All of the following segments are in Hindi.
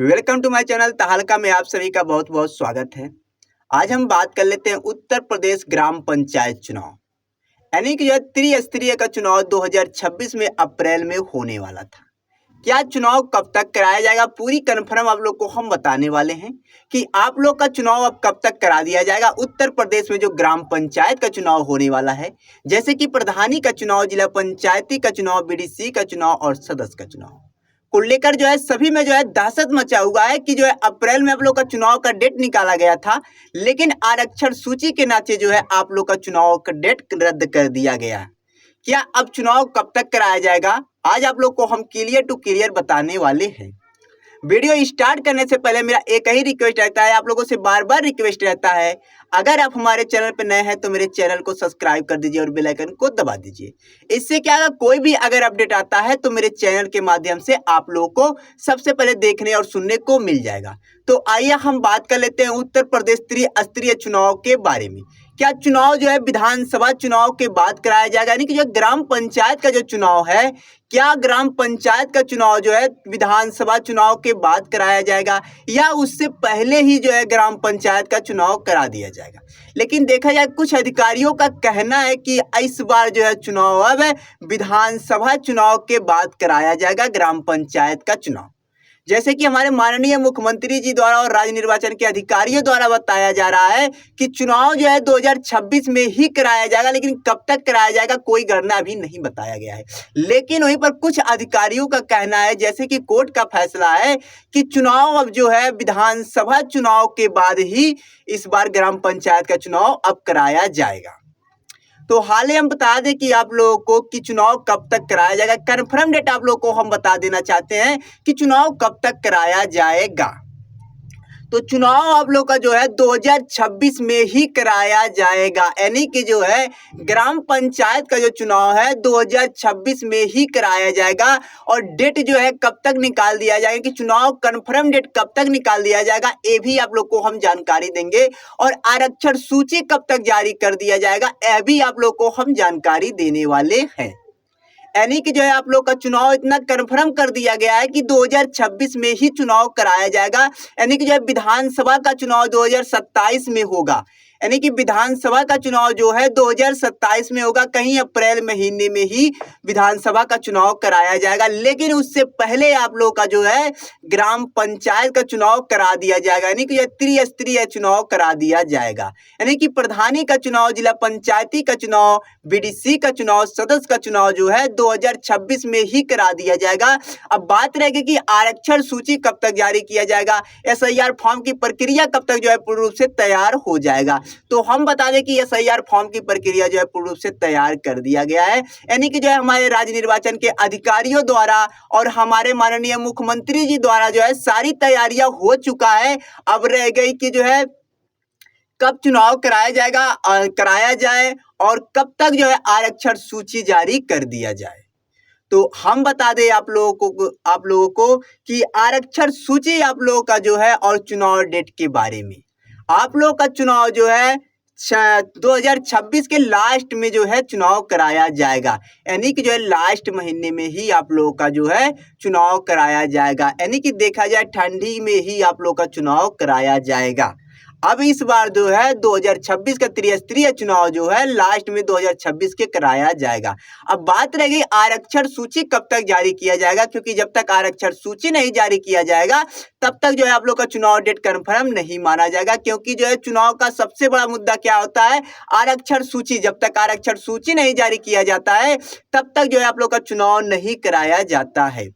वेलकम टू माय चैनल तहलका में आप सभी का बहुत बहुत स्वागत है। आज हम बात कर लेते हैं उत्तर प्रदेश ग्राम पंचायत चुनाव यानी कि जो त्रिस्तरीय का चुनाव 2026 में अप्रैल में होने वाला था। क्या चुनाव कब तक कराया जाएगा, पूरी कन्फर्म आप लोग को हम बताने वाले हैं कि आप लोग का चुनाव अब कब तक करा दिया जाएगा। उत्तर प्रदेश में जो ग्राम पंचायत का चुनाव होने वाला है, जैसे कि प्रधानी का चुनाव, जिला पंचायती का चुनाव, बीडीसी का चुनाव और सदस्य का चुनाव को लेकर जो है सभी में जो है दहशत मचा हुआ है कि जो है अप्रैल में आप लोग का चुनाव का डेट निकाला गया था, लेकिन आरक्षण सूची के नाते जो है आप लोग का चुनाव का डेट रद्द कर दिया गया है। क्या अब चुनाव कब तक कराया जाएगा, आज आप लोग को हम क्लियर टू क्लियर बताने वाले हैं। वीडियो स्टार्ट करने से पहले मेरा एक ही रिक्वेस्ट रहता है, आप लोगों से बार बार रिक्वेस्ट रहता है, अगर आप हमारे चैनल पर नए हैं तो मेरे चैनल को सब्सक्राइब कर दीजिए और बेल आइकन को दबा दीजिए। इससे क्या होगा, कोई भी अगर अपडेट आता है तो मेरे चैनल के माध्यम से आप लोगों को सबसे पहले देखने और सुनने को मिल जाएगा। तो आइए हम बात कर लेते हैं उत्तर प्रदेश त्रिस्तरीय चुनाव के बारे में। क्या चुनाव जो है विधानसभा चुनाव के बाद कराया जाएगा, यानी कि जो ग्राम पंचायत का जो चुनाव है, क्या ग्राम पंचायत का चुनाव जो है विधानसभा चुनाव के बाद कराया जाएगा या उससे पहले ही जो है ग्राम पंचायत का चुनाव करा दिया जाएगा। लेकिन देखा जाए कुछ अधिकारियों का कहना है कि इस बार जो है चुनाव अब विधानसभा चुनाव के बाद कराया जाएगा ग्राम पंचायत का चुनाव। जैसे कि हमारे माननीय मुख्यमंत्री जी द्वारा और राज्य निर्वाचन के अधिकारियों द्वारा बताया जा रहा है कि चुनाव जो है 2026 में ही कराया जाएगा, लेकिन कब तक कराया जाएगा कोई गणना अभी नहीं बताया गया है। लेकिन वहीं पर कुछ अधिकारियों का कहना है, जैसे कि कोर्ट का फैसला है कि चुनाव अब जो है विधानसभा चुनाव के बाद ही इस बार ग्राम पंचायत का चुनाव अब कराया जाएगा। तो हाल ही हम बता दें कि आप लोगों को कि चुनाव कब तक कराया जाएगा, कन्फर्म डेट आप लोगों को हम बता देना चाहते हैं कि चुनाव कब तक कराया जाएगा। तो चुनाव आप लोग का जो है 2026 में ही कराया जाएगा, यानी कि जो है ग्राम पंचायत का जो चुनाव है 2026 में ही कराया जाएगा। और डेट जो है कब तक निकाल दिया जाएगा, कि चुनाव कन्फर्म डेट कब तक निकाल दिया जाएगा, ये भी आप लोग को हम जानकारी देंगे। और आरक्षण सूची कब तक जारी कर दिया जाएगा, यह भी आप लोग को हम जानकारी देने वाले हैं। यानी कि जो है आप लोग का चुनाव इतना कंफर्म कर दिया गया है कि 2026 में ही चुनाव कराया जाएगा। यानी कि जो है विधानसभा का चुनाव 2027 में होगा, यानी कि विधानसभा का चुनाव जो है 2027 में होगा, कहीं अप्रैल महीने में ही विधानसभा का चुनाव कराया जाएगा। लेकिन उससे पहले आप लोग का जो है ग्राम पंचायत का चुनाव करा दिया जाएगा, यानी कि त्रिस्तरीय चुनाव करा दिया जाएगा। यानी कि प्रधानी का चुनाव, जिला पंचायती का चुनाव, बीडीसी का चुनाव, सदस्य का चुनाव जो है 2026 में ही करा दिया जाएगा। अब बात रहेगी कि आरक्षण सूची कब तक जारी किया जाएगा, एसआईआर फॉर्म की प्रक्रिया कब तक जो है पूर्ण रूप से तैयार हो जाएगा। तो हम बता दें कि एसआईआर फॉर्म की प्रक्रिया जो है पूर्ण रूप से तैयार कर दिया गया है, यानी कि जो है हमारे राज्य निर्वाचन के अधिकारियों द्वारा और हमारे माननीय मुख्यमंत्री जी द्वारा जो है सारी तैयारियां हो चुका है। अब रह गई कि जो है कब चुनाव कराया जाएगा, कराया जाए और कब तक जो है आरक्षण सूची जारी कर दिया जाए। तो हम बता दें आप लोगों को कि आरक्षण सूची आप लोगों का जो है और चुनाव डेट के बारे में, आप लोग का चुनाव जो है 2026 के लास्ट में जो है चुनाव कराया जाएगा, यानी कि जो है लास्ट महीने में ही आप लोगों का जो है चुनाव कराया जाएगा। यानी कि देखा जाए ठंडी में ही आप लोग का चुनाव कराया जाएगा। अब इस बार जो है 2026 का त्रिस्तरीय चुनाव जो है लास्ट में 2026 के कराया जाएगा। अब बात रह गई आरक्षण सूची कब तक जारी किया जाएगा, क्योंकि जब तक आरक्षण सूची नहीं जारी किया जाएगा तब तक जो है आप लोग का चुनाव डेट कंफर्म नहीं माना जाएगा। क्योंकि जो है चुनाव का सबसे बड़ा मुद्दा क्या होता है, आरक्षण सूची। जब तक आरक्षण सूची नहीं जारी किया जाता है तब तक जो है आप लोग का चुनाव नहीं कराया जाता है।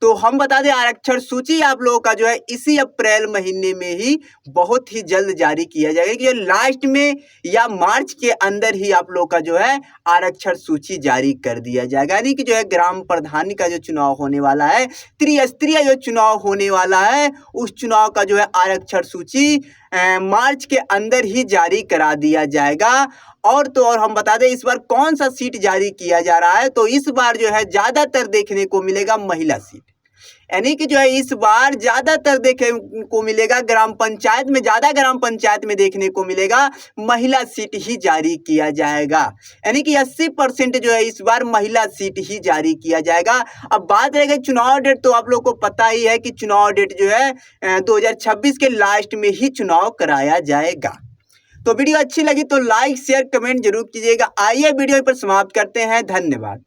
तो हम बता दें आरक्षण सूची आप लोगों का जो है इसी अप्रैल महीने में ही बहुत ही जल्द जारी किया जाएगा, कि लास्ट में या मार्च के अंदर ही आप लोगों का जो है आरक्षण सूची जारी कर दिया जाएगा। यानी कि जो है ग्राम प्रधानी का जो चुनाव होने वाला है, त्रिस्तरीय जो चुनाव होने वाला है, उस चुनाव का जो है आरक्षण सूची मार्च के अंदर ही जारी करा दिया जाएगा। और तो और हम बता दें इस बार कौन सा सीट जारी किया जा रहा है, तो इस बार जो है ज्यादातर देखने को मिलेगा महिला सीट। यानी कि जो है इस बार ज़्यादातर देखने को मिलेगा ग्राम पंचायत में, ज़्यादा ग्राम पंचायत में देखने को मिलेगा महिला सीट ही जारी किया जाएगा। यानी कि 80% जो है इस बार महिला सीट ही जारी किया जाएगा। अब बात रहेगी चुनाव डेट, तो आप लोग को पता ही है कि चुनाव डेट जो है 2026 के लास्ट में ही चुनाव कराया जाएगा। तो वीडियो अच्छी लगी तो लाइक शेयर कमेंट जरूर कीजिएगा। आइए वीडियो पर समाप्त करते हैं। धन्यवाद।